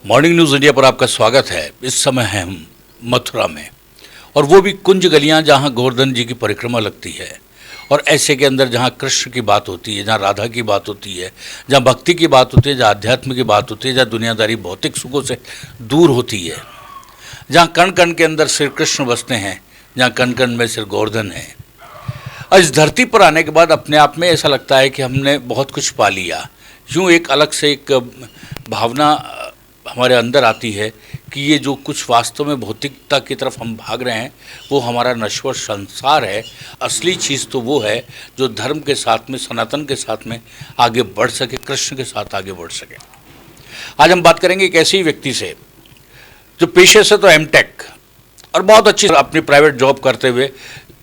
Morning news India पर आपका स्वागत है। इस समय है हम मथुरा में, और वो भी कुंज गलियां जहां गोवर्धन जी की परिक्रमा लगती है, और ऐसे के अंदर जहां कृष्ण की बात होती है, जहां राधा की बात होती है, जहां भक्ति की बात होती है, जहां अध्यात्म की बात होती है, जहां दुनियादारी भौतिक सुखों से दूर होती है, जहां कण कण के अंदर श्री कृष्ण बसते हैं, जहां कण कण में श्री गोवर्धन है। और इस धरती पर आने के बाद अपने आप में ऐसा लगता है कि हमने बहुत कुछ पा लिया। यूँ एक अलग से एक भावना हमारे अंदर आती है कि ये जो कुछ वास्तव में भौतिकता की तरफ हम भाग रहे हैं वो हमारा नश्वर संसार है। असली चीज़ तो वो है जो धर्म के साथ में, सनातन के साथ में आगे बढ़ सके, कृष्ण के साथ आगे बढ़ सके। आज हम बात करेंगे एक ऐसे ही व्यक्ति से जो पेशे से तो एमटेक और बहुत अच्छी अपनी प्राइवेट जॉब करते हुए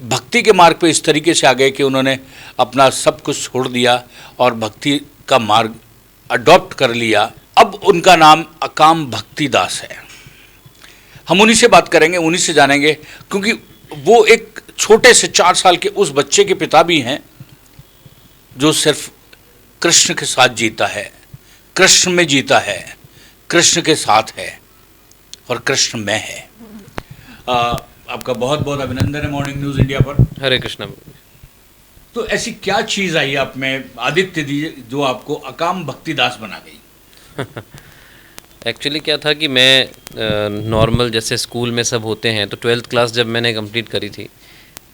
भक्ति के मार्ग पे इस तरीके से आ गए कि उन्होंने अपना सब कुछ छोड़ दिया और भक्ति का मार्ग अडॉप्ट कर लिया। अब उनका नाम अकाम भक्तिदास है। हम उन्हीं से बात करेंगे, उन्हीं से जानेंगे, क्योंकि वो एक छोटे से 4 साल के उस बच्चे के पिता भी हैं जो सिर्फ कृष्ण के साथ जीता है, कृष्ण में जीता है, कृष्ण के साथ है और कृष्ण में है। आपका बहुत बहुत अभिनंदन है मॉर्निंग न्यूज़ इंडिया पर। हरे कृष्णा। तो ऐसी क्या चीज़ आई आप में आदित्य दी जो आपको अकाम भक्तिदास बना गई? एक्चुअली क्या था कि मैं नॉर्मल जैसे स्कूल में सब होते हैं, तो 12th क्लास जब मैंने कंप्लीट करी थी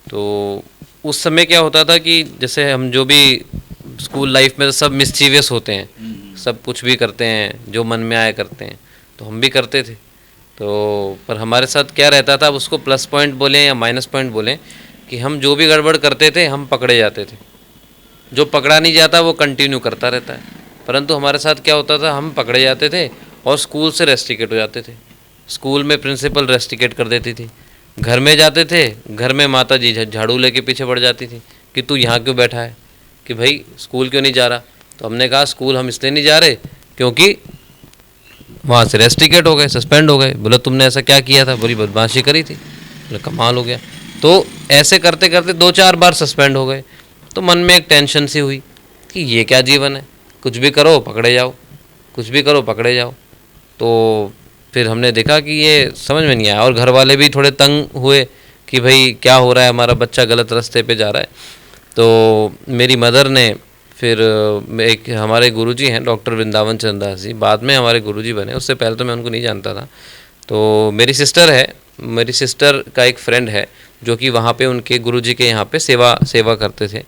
तो उस समय क्या होता था कि जैसे हम जो भी स्कूल लाइफ में तो सब मिस्चीवियस होते हैं, सब कुछ भी करते हैं, जो मन में आया करते हैं, तो हम भी करते थे। तो पर हमारे साथ क्या रहता था, उसको प्लस पॉइंट बोलें या माइनस पॉइंट बोलें, कि हम जो भी गड़बड़ करते थे हम पकड़े जाते थे। जो पकड़ा नहीं जाता वो कंटिन्यू करता रहता है। परंतु हमारे साथ क्या होता था, हम पकड़े जाते थे और स्कूल से रेस्ट्रिकेट हो जाते थे। स्कूल में प्रिंसिपल रेस्ट्रिकेट कर देती थी। घर में जाते थे, घर में माता जी झाड़ू लेके पीछे पड़ जाती थी कि तू यहाँ क्यों बैठा है, कि भाई स्कूल क्यों नहीं जा रहा। तो हमने कहा स्कूल हम इसलिए नहीं जा रहे क्योंकि वहाँ से रेस्ट्रिकेट हो गए, सस्पेंड हो गए। बोला तुमने ऐसा क्या किया था, बुरी बदमाशी करी थी। बोला कमाल हो गया। तो ऐसे करते करते 2-4 बार सस्पेंड हो गए। तो मन में एक टेंशन सी हुई कि ये क्या जीवन है, कुछ भी करो पकड़े जाओ, कुछ भी करो पकड़े जाओ। तो फिर हमने देखा कि ये समझ में नहीं आया, और घर वाले भी थोड़े तंग हुए कि भाई क्या हो रहा है, हमारा बच्चा गलत रास्ते पे जा रहा है। तो मेरी मदर ने फिर एक हमारे गुरुजी हैं डॉक्टर वृंदावन चंद्र दास जी, बाद में हमारे गुरुजी बने, उससे पहले तो मैं उनको नहीं जानता था। तो मेरी सिस्टर है, मेरी सिस्टर का एक फ्रेंड है जो कि वहाँ पे उनके गुरुजी के यहाँ पे सेवा करते थे।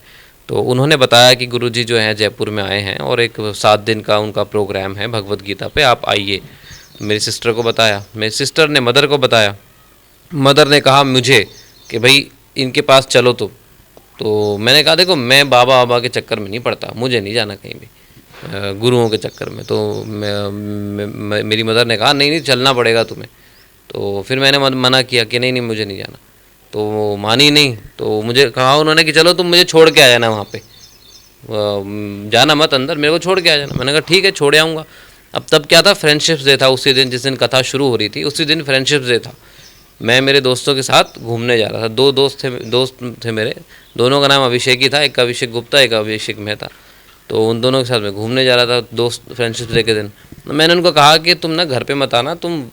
तो उन्होंने बताया कि गुरुजी जो हैं जयपुर में आए हैं और एक 7 दिन का उनका प्रोग्राम है भगवत गीता पे, आप आइए। मेरी सिस्टर को बताया, मेरी सिस्टर ने मदर को बताया, मदर ने कहा मुझे कि भाई इनके पास चलो तुम। तो मैंने कहा देखो मैं बाबा के चक्कर में नहीं पड़ता, मुझे नहीं जाना कहीं भी गुरुओं के चक्कर में। तो मेरी मदर ने कहा नहीं नहीं चलना पड़ेगा तुम्हें। तो फिर मैंने मना किया कि नहीं नहीं मुझे नहीं जाना। तो वो मानी नहीं। तो मुझे कहा उन्होंने कि चलो तुम मुझे छोड़ के आ जाना वहाँ पे, जाना मत अंदर, मेरे को छोड़ के आ जाना। मैंने कहा ठीक है छोड़ आऊँगा। अब तब क्या था, फ्रेंडशिप्स डे था उसी दिन, जिस दिन कथा शुरू हो रही थी उसी दिन फ्रेंडशिप्स डे था। मैं मेरे दोस्तों के साथ घूमने जा रहा था। 2 दोस्त थे मेरे, दोनों का नाम अभिषेक ही था, एक अभिषेक गुप्ता एक अभिषेक मेहता। तो उन दोनों के साथ मैं घूमने जा रहा था दोस्त फ्रेंडशिप डे के दिन। मैंने उनको कहा कि तुम ना घर पे मत आना, तुम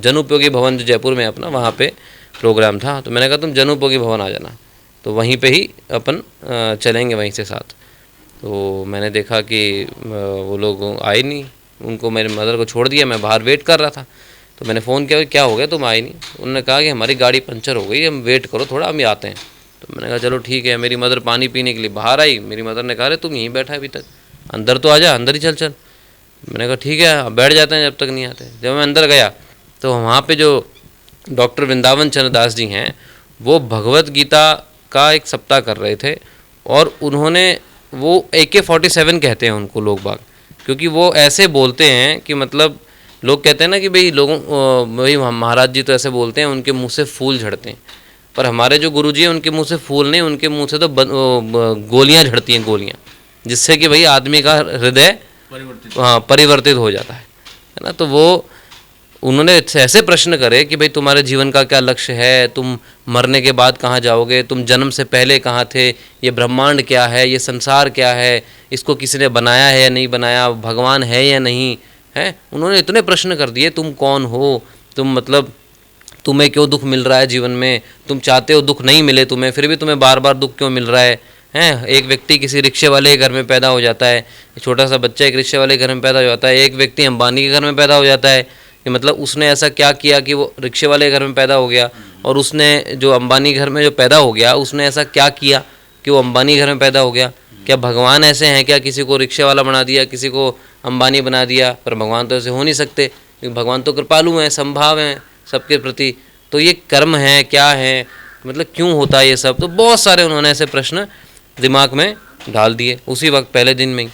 जन उपयोगी भवन जो जयपुर में अपना वहाँ पे प्रोग्राम था, तो मैंने कहा तुम जन उपयोगी भवन आ जाना, तो वहीं पे ही अपन चलेंगे वहीं से साथ। तो मैंने देखा कि वो लोग आए नहीं, उनको मेरे मदर को छोड़ दिया, मैं बाहर वेट कर रहा था। तो मैंने फ़ोन किया क्या हो गया तुम आई नहीं। उन्होंने कहा कि हमारी गाड़ी पंचर हो गई, हम वेट करो थोड़ा, हम आते हैं। तो मैंने कहा चलो ठीक है। मेरी मदर पानी पीने के लिए बाहर आई, मेरी मदर ने कहा अरे तुम यहीं बैठा है अभी तक, अंदर तो आ जा, अंदर ही चल। मैंने कहा ठीक है अब बैठ जाते हैं जब तक नहीं आते। जब मैं अंदर गया तो वहाँ पे जो डॉक्टर वृंदावन चंद्र दास जी हैं वो भगवत गीता का एक सप्ताह कर रहे थे, और उन्होंने वो AK-47 कहते हैं उनको लोग बाग, क्योंकि वो ऐसे बोलते हैं कि मतलब लोग कहते हैं ना कि भाई लोगों भाई महाराज जी तो ऐसे बोलते हैं उनके मुंह से फूल झड़ते हैं, पर हमारे जो गुरुजी हैं उनके मुंह से फूल नहीं, उनके मुंह से तो गोलियां झड़ती हैं, गोलियां, जिससे कि भाई आदमी का हृदय परिवर्तित हो जाता है ना। तो वो उन्होंने ऐसे प्रश्न करे कि भाई तुम्हारे जीवन का क्या लक्ष्य है, तुम मरने के बाद कहाँ जाओगे, तुम जन्म से पहले कहाँ थे, ये ब्रह्मांड क्या है, ये संसार क्या है, इसको किसी ने बनाया है या नहीं बनाया, भगवान है या नहीं हैं। उन्होंने इतने प्रश्न कर दिए, तुम कौन हो, तुम मतलब तुम्हें क्यों दुख मिल रहा है जीवन में, तुम चाहते हो दुख नहीं मिले तुम्हें, फिर भी तुम्हें बार बार दुख क्यों मिल रहा है। हैं, एक व्यक्ति किसी रिक्शे वाले के घर में पैदा हो जाता है, छोटा सा बच्चा एक रिक्शे वाले के घर में पैदा हो जाता है, एक व्यक्ति अंबानी के घर में पैदा हो जाता है, कि मतलब उसने ऐसा क्या किया कि वो रिक्शे वाले घर में पैदा हो गया, और उसने जो अंबानी घर में जो पैदा हो गया उसने ऐसा क्या किया कि वो अंबानी घर में पैदा हो गया। क्या भगवान ऐसे हैं क्या, किसी को रिक्शे वाला बना दिया, किसी को अंबानी बना दिया? पर भगवान तो ऐसे हो नहीं सकते, क्योंकि भगवान तो कृपालु हैं, संभाव हैं सबके प्रति। तो ये कर्म है क्या है, मतलब क्यों होता है ये सब? तो बहुत सारे उन्होंने ऐसे प्रश्न दिमाग में डाल दिए उसी वक्त, पहले दिन में ही।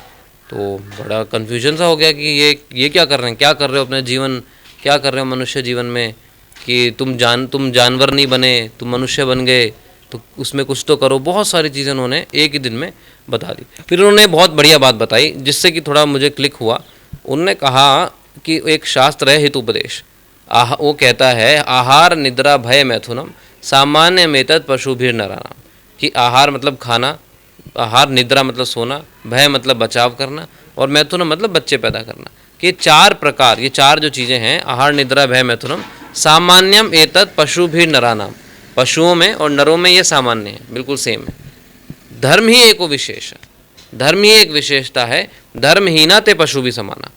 तो बड़ा कन्फ्यूजन सा हो गया कि ये क्या कर रहे हैं, क्या कर रहे हो अपने जीवन, क्या कर रहे हो मनुष्य जीवन में, कि तुम जानवर नहीं बने, तुम मनुष्य बन गए, तो उसमें कुछ तो करो। बहुत सारी चीज़ें उन्होंने एक ही दिन में बता दी। फिर उन्होंने बहुत बढ़िया बात बताई जिससे कि थोड़ा मुझे क्लिक हुआ। उन्होंने कहा कि एक शास्त्र है हितोपदेश, वो कहता है आहार निद्रा भय मैथुनम सामान्य मेतद पशु भी नरानाम, कि आहार मतलब खाना, आहार निद्रा मतलब सोना, भय मतलब बचाव करना, और मैथुनम मतलब बच्चे पैदा करना, कि चार प्रकार, ये चार जो चीज़ें हैं आहार निद्रा भय मैथुनम सामान्यम एतद पशु भी नरानाम, पशुओं में और नरों में ये सामान्य है, बिल्कुल सेम है। धर्म ही एको विशेष है, धर्म ही एक विशेषता है, धर्महीना ते पशु भी समाना,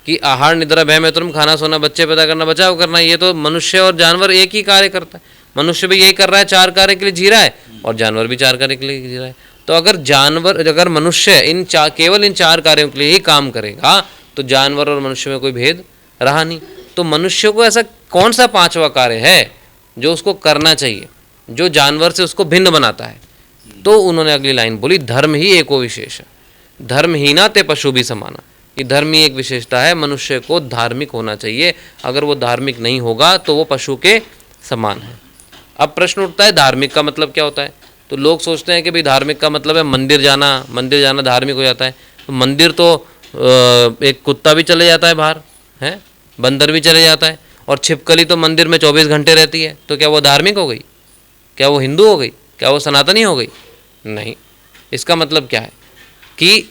कि आहार निद्रा भय मैथुनम, खाना सोना बच्चे पैदा करना बचाव करना, ये तो मनुष्य और जानवर एक ही कार्य करता है। मनुष्य भी यही कर रहा है, चार कार्य के लिए जी रहा है, और जानवर भी चार कार्य के लिए जी रहा है। तो अगर मनुष्य केवल इन चार कार्यों के लिए ही काम करेगा तो जानवर और मनुष्य में कोई भेद रहा नहीं। तो मनुष्य को ऐसा कौन सा पांचवा कार्य है जो उसको करना चाहिए, जो जानवर से उसको भिन्न बनाता है? तो उन्होंने अगली लाइन बोली, धर्म ही एको विशेष है, धर्महीना ते पशु भी समाना, कि धर्म ही एक विशेषता है, मनुष्य को धार्मिक होना चाहिए, अगर वो धार्मिक नहीं होगा तो वो पशु के समान है। अब प्रश्न उठता है धार्मिक का मतलब क्या होता है? तो लोग सोचते हैं कि भाई धार्मिक का मतलब है मंदिर जाना धार्मिक हो जाता है। तो मंदिर तो एक कुत्ता भी चले जाता है बाहर, है, बंदर भी चले जाता है, और छिपकली तो मंदिर में 24 घंटे रहती है। तो क्या वो धार्मिक हो गई? क्या वो हिंदू हो गई? क्या वो सनातनी हो गई? नहीं। इसका मतलब क्या है कि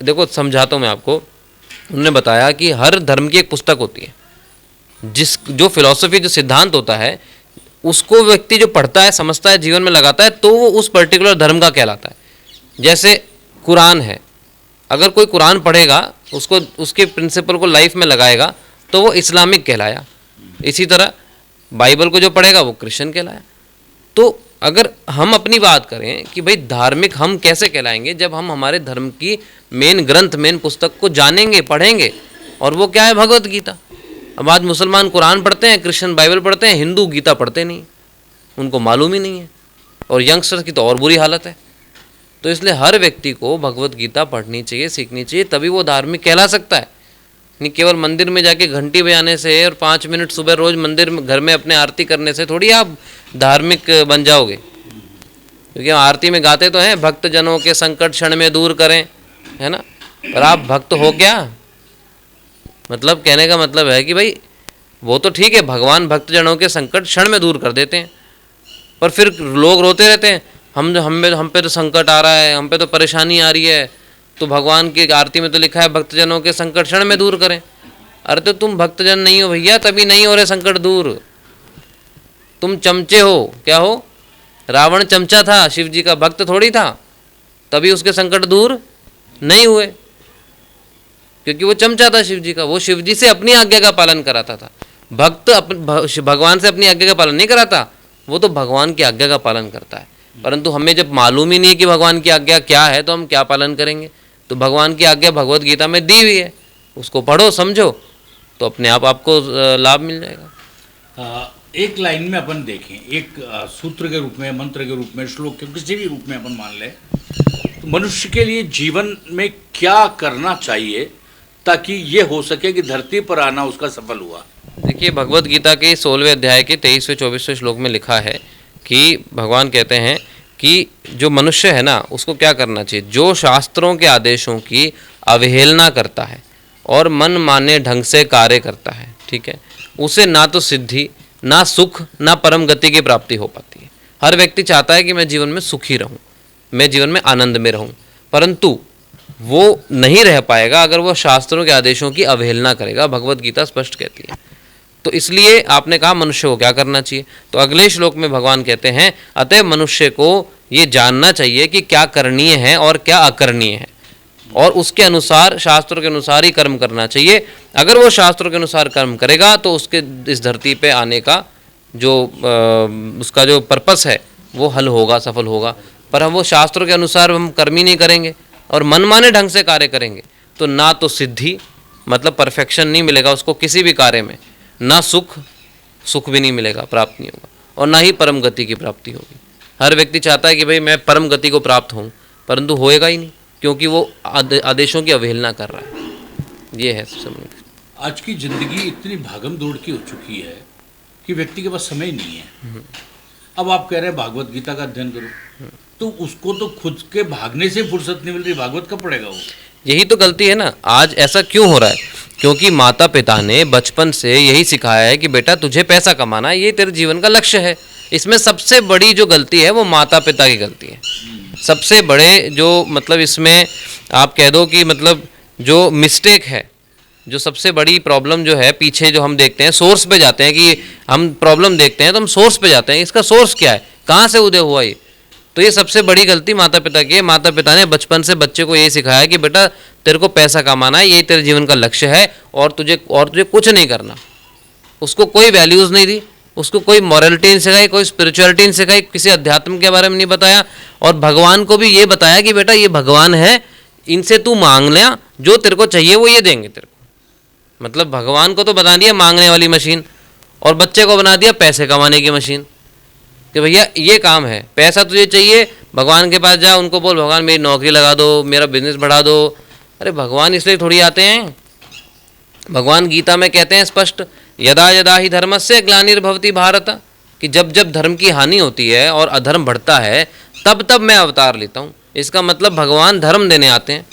देखो समझाता हूँ मैं आपको। उन्होंने बताया कि हर धर्म की एक पुस्तक होती है, जो फिलॉसफी, जो सिद्धांत होता है, उसको व्यक्ति जो पढ़ता है, समझता है, जीवन में लगाता है, तो वो उस पर्टिकुलर धर्म का कहलाता है। जैसे कुरान है, अगर कोई कुरान पढ़ेगा, उसको, उसके प्रिंसिपल को लाइफ में लगाएगा, तो वो इस्लामिक कहलाया। इसी तरह बाइबल को जो पढ़ेगा वो क्रिश्चियन कहलाया। तो अगर हम अपनी बात करें कि भाई धार्मिक हम कैसे कहलाएंगे, जब हम हमारे धर्म की मेन ग्रंथ, मेन पुस्तक को जानेंगे, पढ़ेंगे, और वो क्या है? भगवत गीता। अब आज मुसलमान कुरान पढ़ते हैं, क्रिश्चियन बाइबल पढ़ते हैं, हिंदू गीता पढ़ते नहीं, उनको मालूम ही नहीं है, और यंगस्टर्स की तो और बुरी हालत है। तो इसलिए हर व्यक्ति को भगवत गीता पढ़नी चाहिए, सीखनी चाहिए, तभी वो धार्मिक कहला सकता है। नहीं केवल मंदिर में जाके घंटी बजाने से और 5 मिनट सुबह रोज मंदिर में, घर में अपने आरती करने से थोड़ी आप धार्मिक बन जाओगे। क्योंकि हम आरती में गाते तो हैं, भक्त जनों के संकट क्षण में दूर करें, है ना, पर आप भक्त हो क्या? मतलब कहने का मतलब है कि भाई वो तो ठीक है, भगवान भक्तजनों के संकट क्षण में दूर कर देते हैं, पर फिर लोग रोते रहते हैं, हम पे तो संकट आ रहा है, हम पे तो परेशानी आ रही है, तो भगवान की आरती में तो लिखा है भक्तजनों के संकट क्षण में दूर करें। अरे तो तुम भक्तजन नहीं हो भैया, तभी नहीं हो रहे संकट दूर। तुम चमचे हो, क्या हो? रावण चमचा था, शिव जी का भक्त थोड़ी था, तभी उसके संकट दूर नहीं हुए, क्योंकि वो चमचा था शिव जी का। वो शिव जी से अपनी आज्ञा का पालन कराता था। भक्त भगवान से अपनी आज्ञा का पालन नहीं कराता, वो तो भगवान की आज्ञा का पालन करता है। परंतु हमें जब मालूम ही नहीं है कि भगवान की आज्ञा क्या है, तो हम क्या पालन करेंगे? तो भगवान की आज्ञा भगवत गीता में दी हुई है, उसको पढ़ो, समझो, तो अपने आप आपको लाभ मिल जाएगा। एक लाइन में अपन देखें, एक सूत्र के रूप में, मंत्र के रूप में, श्लोक के किसी भी रूप में अपन मान लें, तो मनुष्य के लिए जीवन में क्या करना चाहिए ताकि ये हो सके कि धरती पर आना उसका सफल हुआ? देखिए, भगवत गीता के 16वें अध्याय के 23वें 24वें श्लोक में लिखा है कि भगवान कहते हैं कि जो मनुष्य है ना, उसको क्या करना चाहिए? जो शास्त्रों के आदेशों की अवहेलना करता है और मन माने ढंग से कार्य करता है, ठीक है, उसे ना तो सिद्धि, ना सुख, ना परम गति की प्राप्ति हो पाती है। हर व्यक्ति चाहता है कि मैं जीवन में सुखी रहूं, मैं जीवन में आनंद में रहूं, परंतु वो नहीं रह पाएगा अगर वो शास्त्रों के आदेशों की अवहेलना करेगा, भगवत गीता स्पष्ट कहती है। तो इसलिए आपने कहा मनुष्य को क्या करना चाहिए, तो अगले श्लोक में भगवान कहते हैं अतः मनुष्य को ये जानना चाहिए कि क्या करणीय है और क्या अकरणीय है, और उसके अनुसार, शास्त्रों के अनुसार ही कर्म करना चाहिए। अगर वो शास्त्रों के अनुसार कर्म करेगा तो उसके इस धरती पे आने का जो उसका जो पर्पस है वो हल होगा, सफल होगा। पर हम वो शास्त्रों के अनुसार हम कर्म ही नहीं करेंगे और मनमाने ढंग से कार्य करेंगे तो ना तो सिद्धि मतलब परफेक्शन नहीं मिलेगा उसको किसी भी कार्य में, ना सुख भी नहीं मिलेगा, प्राप्त नहीं होगा, और ना ही परम गति की प्राप्ति होगी। हर व्यक्ति चाहता है कि भाई मैं परम गति को प्राप्त हूँ, परंतु होएगा ही नहीं क्योंकि वो आदेशों की अवहेलना कर रहा है। ये है सब। आज की जिंदगी इतनी भागम दौड़ की हो चुकी है कि व्यक्ति के पास समय नहीं है। अब आप कह रहे हैं भागवत गीता का अध्ययन करो, तो उसको तो खुद के भागने से फुर्सत नहीं मिल रही, भागवत कब पढ़ेगा वो? यही तो गलती है ना। आज ऐसा क्यों हो रहा है? क्योंकि माता पिता ने बचपन से यही सिखाया है कि बेटा तुझे पैसा कमाना है, ये तेरे जीवन का लक्ष्य है। इसमें सबसे बड़ी जो गलती है वो माता पिता की गलती है। सबसे बड़े जो मतलब इसमें आप कह दो कि मतलब जो मिस्टेक है, जो सबसे बड़ी प्रॉब्लम जो है पीछे जो हम देखते हैं, सोर्स पे जाते हैं कि हम प्रॉब्लम देखते हैं तो हम सोर्स पे जाते हैं, इसका सोर्स क्या है, कहाँ से उदय हुआ ये। तो ये सबसे बड़ी गलती माता पिता की है। माता पिता ने बचपन से बच्चे को ये सिखाया कि बेटा तेरे को पैसा कमाना है, यही तेरे जीवन का लक्ष्य है और तुझे कुछ नहीं करना। उसको कोई वैल्यूज़ नहीं दी, उसको कोई मॉरलिटी नहीं सिखाई, कोई स्पिरिचुअलिटी नहीं सिखाई, किसी अध्यात्म के बारे में नहीं बताया, और भगवान को भी ये बताया कि बेटा ये भगवान है, इनसे तू मांग ले, जो तेरे को चाहिए वो ये देंगे तेरे को। मतलब भगवान को तो बता दिया मांगने वाली मशीन, और बच्चे को बना दिया पैसे कमाने की मशीन कि भैया ये काम है, पैसा तुझे चाहिए, भगवान के पास जा, उनको बोल भगवान मेरी नौकरी लगा दो, मेरा बिजनेस बढ़ा दो। अरे भगवान इसलिए थोड़ी आते हैं। भगवान गीता में कहते हैं स्पष्ट, यदा यदा ही धर्मस्य ग्लानिर्भवति भारत, कि जब जब धर्म की हानि होती है और अधर्म बढ़ता है तब तब मैं अवतार लेता हूँ। इसका मतलब भगवान धर्म देने आते हैं,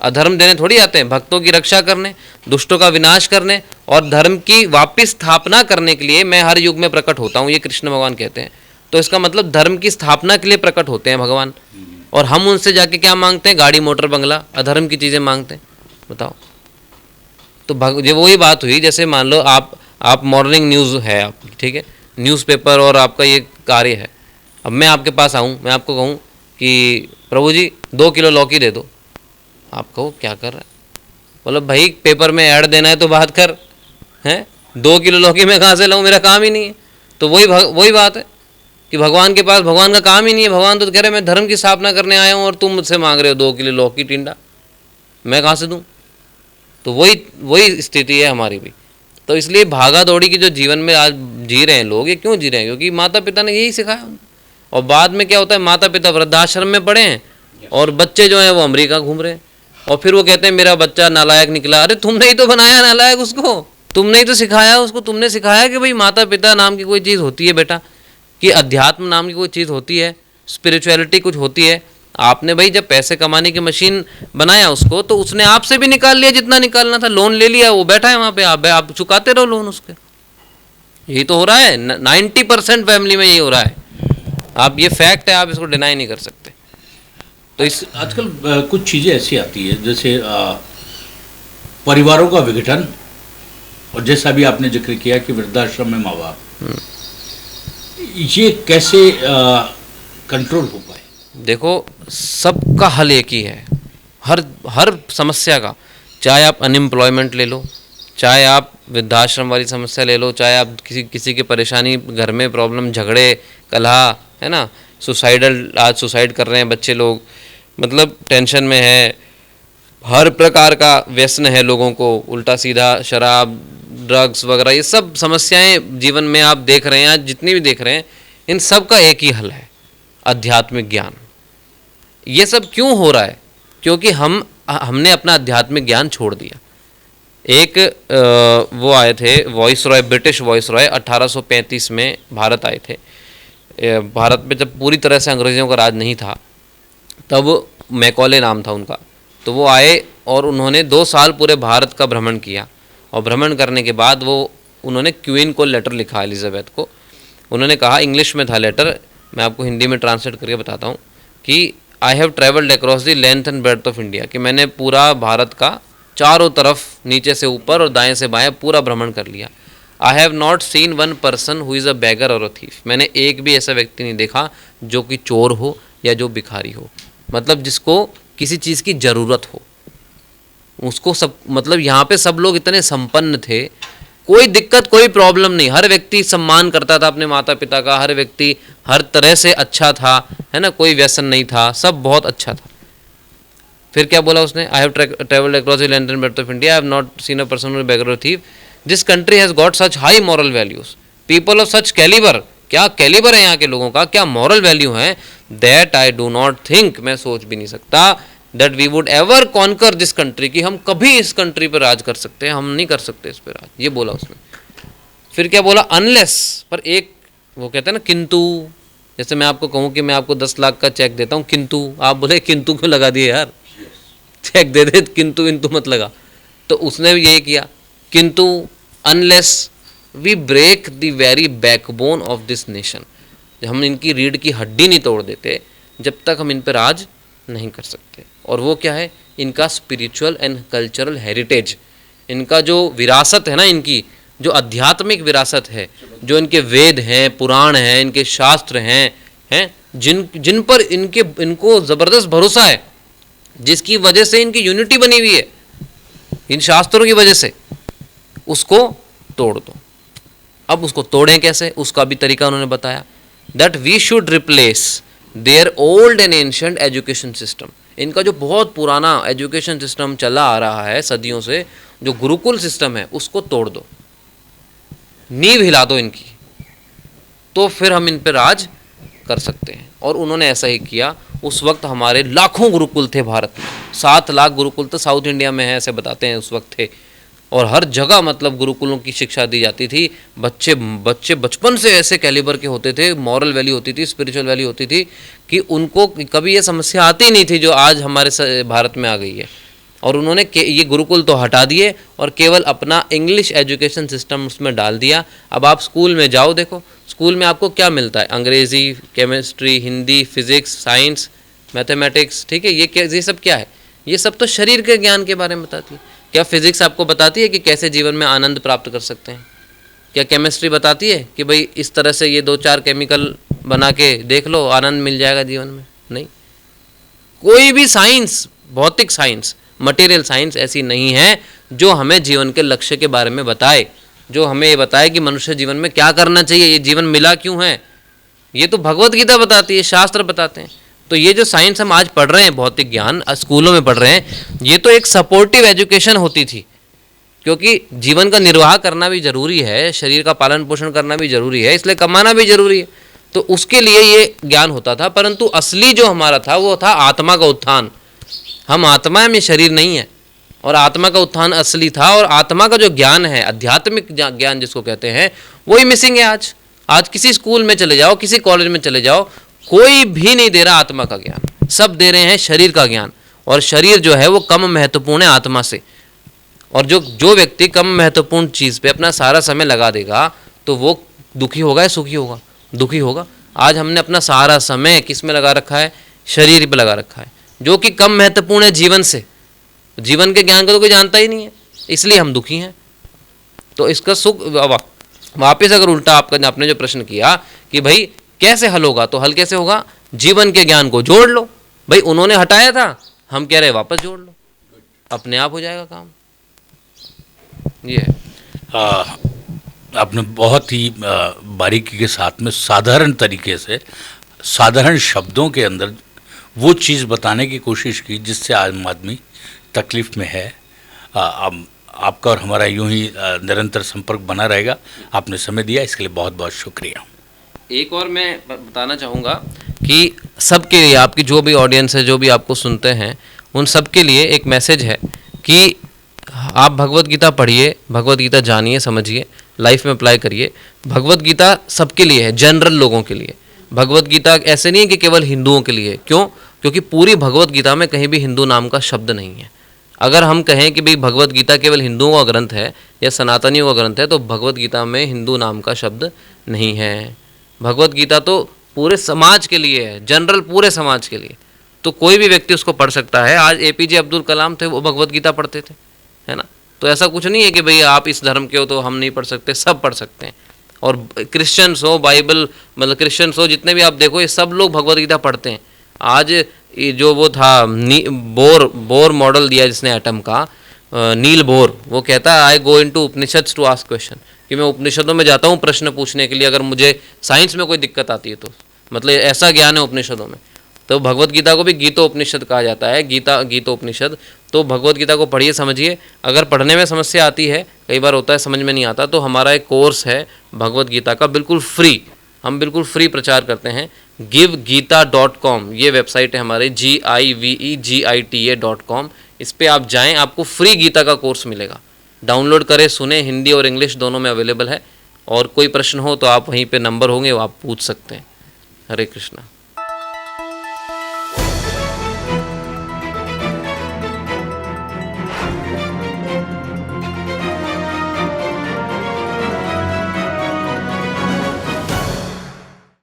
अधर्म देने थोड़ी आते हैं। भक्तों की रक्षा करने, दुष्टों का विनाश करने और धर्म की वापस स्थापना करने के लिए मैं हर युग में प्रकट होता हूँ, ये कृष्ण भगवान कहते हैं। तो इसका मतलब धर्म की स्थापना के लिए प्रकट होते हैं भगवान, और हम उनसे जाके क्या मांगते हैं? गाड़ी मोटर बंगला, अधर्म की चीज़ें मांगते हैं। बताओ। तो ये वही बात हुई, जैसे मान लो आप मॉर्निंग न्यूज़ है आपकी, ठीक है, न्यूज़पेपर और आपका ये कार्य है। अब मैं आपके पास आऊँ, मैं आपको कहूँ कि प्रभु जी 2 किलो लौकी दे दो, आप कहो क्या कर रहा है? बोलो भाई पेपर में ऐड देना है तो बात कर, हैं 2 किलो लौकी मैं कहाँ से लाऊं, मेरा काम ही नहीं है। तो वही बात है कि भगवान के पास, भगवान का काम ही नहीं है। भगवान तो कह रहे मैं धर्म की स्थापना करने आया हूँ और तुम मुझसे मांग रहे हो 2 किलो लौकी टिंडा, मैं कहाँ से दूँ? तो वही स्थिति है हमारी भी। तो इसलिए भागा दौड़ी की जो जीवन में आज जी रहे हैं लोग, ये क्यों जी रहे हैं? क्योंकि माता पिता ने यही सिखाया उनको। और बाद में क्या होता है, माता पिता वृद्धाश्रम में पड़े हैं और बच्चे जो हैं वो अमेरिका घूम रहे हैं, और फिर वो कहते हैं मेरा बच्चा नालायक निकला। अरे तुमने ही तो बनाया नालायक उसको, तुमने ही तो सिखाया उसको। तुमने सिखाया कि भाई माता पिता नाम की कोई चीज़ होती है बेटा, कि अध्यात्म नाम की कोई चीज़ होती है, स्पिरिचुअलिटी कुछ होती है। आपने भाई जब पैसे कमाने की मशीन बनाया उसको, तो उसने आपसे भी निकाल लिया जितना निकालना था, लोन ले लिया, वो बैठा है वहाँ पे, आप चुकाते रहो लोन उसके। यही तो हो रहा है 90% फैमिली में, यही हो रहा है। आप ये फैक्ट है, आप इसको डिनाई नहीं कर सकते। तो इस आजकल कुछ चीज़ें ऐसी आती है जैसे परिवारों का विघटन, और जैसा भी आपने जिक्र किया कि वृद्धाश्रम में माँ बाप, ये कैसे कंट्रोल हो पाए? देखो सबका हल एक ही है, हर समस्या का। चाहे आप अनएम्प्लॉयमेंट ले लो, चाहे आप वृद्धाश्रम वाली समस्या ले लो, चाहे आप किसी की परेशानी, घर में प्रॉब्लम, झगड़े, कलह, है ना, आज सुसाइड कर रहे हैं बच्चे लोग, मतलब टेंशन में है, हर प्रकार का व्यसन है लोगों को, उल्टा सीधा शराब, ड्रग्स वगैरह, ये सब समस्याएं जीवन में आप देख रहे हैं, आज जितनी भी देख रहे हैं, इन सब का एक ही हल है, आध्यात्मिक ज्ञान। ये सब क्यों हो रहा है? क्योंकि हमने अपना आध्यात्मिक ज्ञान छोड़ दिया। एक वो आए थे वॉइसरॉय, ब्रिटिश वॉइसरॉय 1835 में भारत आए थे। भारत में जब पूरी तरह से अंग्रेज़ों का राज नहीं था, तब मैकॉले नाम था उनका। तो वो आए और उन्होंने 2 साल पूरे भारत का भ्रमण किया, और भ्रमण करने के बाद उन्होंने क्वीन को लेटर लिखा, एलिजाबेथ को। उन्होंने कहा, इंग्लिश में था लेटर, मैं आपको हिंदी में ट्रांसलेट करके बताता हूँ, कि आई have travelled across the length and breadth of India, कि मैंने पूरा भारत का चारों तरफ नीचे से ऊपर और दाएं से बाएं पूरा भ्रमण कर लिया। आई have not scene one person who is a bagger और अ थीफ, मैंने एक भी ऐसा व्यक्ति नहीं देखा जो कि चोर हो या जो भिखारी हो, मतलब जिसको किसी चीज़ की ज़रूरत हो उसको सब, मतलब यहाँ पे सब लोग इतने संपन्न थे, कोई दिक्कत कोई प्रॉब्लम नहीं, हर व्यक्ति सम्मान करता था अपने माता पिता का, हर व्यक्ति हर तरह से अच्छा था, है ना, कोई व्यसन नहीं था, सब बहुत अच्छा था। फिर क्या बोला उसने, I have travelled across the length and breadth of India, I have not seen a person who is beggar और thief, this country has got such high moral values, people of such calibre, क्या calibre है यहाँ के लोगों का, क्या moral value है, that I do not think, मैं सोच भी नहीं सकता, that we would ever conquer this country, कि हम कभी इस कंट्री पर राज कर सकते हैं, हम नहीं कर सकते इस पर राज, ये बोला उसने। फिर क्या बोला, अनलेस, पर एक वो कहते हैं ना किंतु, जैसे मैं आपको कहूँ कि मैं आपको 10 लाख का चेक देता हूँ, किंतु आप बोले किंतु क्यों लगा दिए यार, चेक दे दे, किंतु इंतु मत लगा, तो उसने भी यही किया, किंतु unless we break the very backbone of this nation, हम इनकी रीढ़ की हड्डी नहीं तोड़ देते जब तक हम इन पर राज नहीं कर सकते। और वो क्या है, इनका स्पिरिचुअल एंड कल्चरल हेरिटेज, इनका जो विरासत है ना, इनकी जो आध्यात्मिक विरासत है, जो इनके वेद हैं, पुराण हैं, इनके शास्त्र हैं जिन पर इनको ज़बरदस्त भरोसा है, जिसकी वजह से इनकी यूनिटी बनी हुई है, इन शास्त्रों की वजह से, उसको तोड़ दो। अब उसको तोड़ें कैसे, उसका भी तरीका उन्होंने बताया, that we should replace their old and ancient education system, इनका जो बहुत पुराना एजुकेशन सिस्टम चला आ रहा है सदियों से, जो गुरुकुल सिस्टम है, उसको तोड़ दो, नींव हिला दो इनकी, तो फिर हम इन पर राज कर सकते हैं। और उन्होंने ऐसा ही किया। उस वक्त हमारे लाखों गुरुकुल थे भारत में, 7 लाख गुरुकुल तो साउथ इंडिया में है, ऐसे बताते हैं उस वक्त थे, और हर जगह मतलब गुरुकुलों की शिक्षा दी जाती थी। बच्चे बचपन से ऐसे कैलिबर के होते थे, मॉरल वैल्यू होती थी, स्पिरिचुअल वैल्यू होती थी, कि उनको कभी ये समस्या आती नहीं थी जो आज हमारे भारत में आ गई है। और उन्होंने ये गुरुकुल तो हटा दिए और केवल अपना इंग्लिश एजुकेशन सिस्टम उसमें डाल दिया। अब आप स्कूल में जाओ, देखो स्कूल में आपको क्या मिलता है, अंग्रेज़ी, chemistry, Hindi, physics, science, mathematics, ठीक है, ये सब क्या है, ये सब तो शरीर के ज्ञान के बारे में बताती है। क्या फिज़िक्स आपको बताती है कि कैसे जीवन में आनंद प्राप्त कर सकते हैं? क्या केमिस्ट्री बताती है कि भाई इस तरह से ये 2-4 केमिकल बना के देख लो, आनंद मिल जाएगा जीवन में? नहीं। कोई भी साइंस, भौतिक साइंस, मटेरियल साइंस ऐसी नहीं है जो हमें जीवन के लक्ष्य के बारे में बताए, जो हमें ये बताए कि मनुष्य जीवन में क्या करना चाहिए, ये जीवन मिला क्यों है। ये तो भगवत गीता बताती है, शास्त्र बताते हैं। तो ये जो साइंस हम आज पढ़ रहे हैं, भौतिक ज्ञान स्कूलों में पढ़ रहे हैं, ये तो एक सपोर्टिव एजुकेशन होती थी, क्योंकि जीवन का निर्वाह करना भी जरूरी है, शरीर का पालन पोषण करना भी जरूरी है, इसलिए कमाना भी जरूरी है, तो उसके लिए ये ज्ञान होता था। परंतु असली जो हमारा था वो था आत्मा का उत्थान। हम आत्मा में, शरीर नहीं है, और आत्मा का उत्थान असली था। और आत्मा का जो ज्ञान है, आध्यात्मिक ज्ञान जिसको कहते हैं, वही मिसिंग है आज। आज किसी स्कूल में चले जाओ, किसी कॉलेज में चले जाओ, कोई भी नहीं दे रहा आत्मा का ज्ञान, सब दे रहे हैं शरीर का ज्ञान। और शरीर जो है वो कम महत्वपूर्ण है आत्मा से। और जो व्यक्ति कम महत्वपूर्ण चीज़ पे अपना सारा समय लगा देगा तो वो दुखी होगा या सुखी होगा? दुखी होगा। आज हमने अपना सारा समय किस में लगा रखा है? शरीर पे लगा रखा है, जो कि कम महत्वपूर्ण है जीवन से। जीवन के ज्ञान को तो कोई जानता ही नहीं है, इसलिए हम दुखी हैं। तो इसका सुख वापस अगर उल्टा आपने जो प्रश्न किया कि भाई कैसे हल होगा, तो हल कैसे होगा? जीवन के ज्ञान को जोड़ लो। भाई उन्होंने हटाया था, हम कह रहे वापस जोड़ लो, अपने आप हो जाएगा काम। ये है। आपने बहुत ही बारीकी के साथ में साधारण तरीके से, साधारण शब्दों के अंदर वो चीज़ बताने की कोशिश की जिससे आम आदमी तकलीफ़ में है। आपका और हमारा यूं ही निरंतर संपर्क बना रहेगा। आपने समय दिया, इसके लिए बहुत बहुत शुक्रिया। एक और मैं बताना चाहूँगा कि सबके लिए, आपकी जो भी ऑडियंस है, जो भी आपको सुनते हैं, उन सब के लिए एक मैसेज है कि आप भगवत गीता पढ़िए, भगवत गीता जानिए, समझिए, लाइफ में अप्लाई करिए। भगवत गीता सबके लिए है, जनरल लोगों के लिए। भगवत गीता ऐसे नहीं है कि केवल हिंदुओं के लिए। क्यों? क्योंकि पूरी भगवत गीता में कहीं भी हिंदू नाम का शब्द नहीं है। अगर हम कहें कि भाई भगवत गीता केवल हिंदुओं का ग्रंथ है या सनातनियों का ग्रंथ है, तो भगवत गीता में हिंदू नाम का शब्द नहीं है। भगवत गीता तो पूरे समाज के लिए है, जनरल पूरे समाज के लिए। तो कोई भी व्यक्ति उसको पढ़ सकता है। आज एपीजे अब्दुल कलाम थे, वो भगवत गीता पढ़ते थे, है ना। तो ऐसा कुछ नहीं है कि भाई आप इस धर्म के हो तो हम नहीं पढ़ सकते, सब पढ़ सकते हैं। और क्रिश्चियंस हो, बाइबल मतलब क्रिश्चियंस हो, जितने भी आप देखो, ये सब लोग भगवत गीता पढ़ते हैं। आज ये जो वो था बोर मॉडल दिया जिसने एटम का, नील बोर, वो कहता है I go into Upanishads to ask question, कि मैं उपनिषदों में जाता हूँ प्रश्न पूछने के लिए, अगर मुझे साइंस में कोई दिक्कत आती है तो। मतलब ऐसा ज्ञान है उपनिषदों में। तो भगवत गीता को भी गीतोपनिषद कहा जाता है, गीतोपनिषद। तो भगवत गीता को पढ़िए, समझिए। अगर पढ़ने में समस्या आती है, कई बार होता है समझ में नहीं आता, तो हमारा एक कोर्स है भगवत गीता का, बिल्कुल फ्री, हम बिल्कुल फ्री प्रचार करते हैं। givegita.com ये वेबसाइट है हमारे, GIVEGITA.com। इस पर आप जाएं, आपको फ्री गीता का कोर्स मिलेगा। डाउनलोड करें, सुने, हिंदी और इंग्लिश दोनों में अवेलेबल है। और कोई प्रश्न हो तो आप वहीं पे नंबर होंगे, वो आप पूछ सकते हैं। हरे कृष्णा।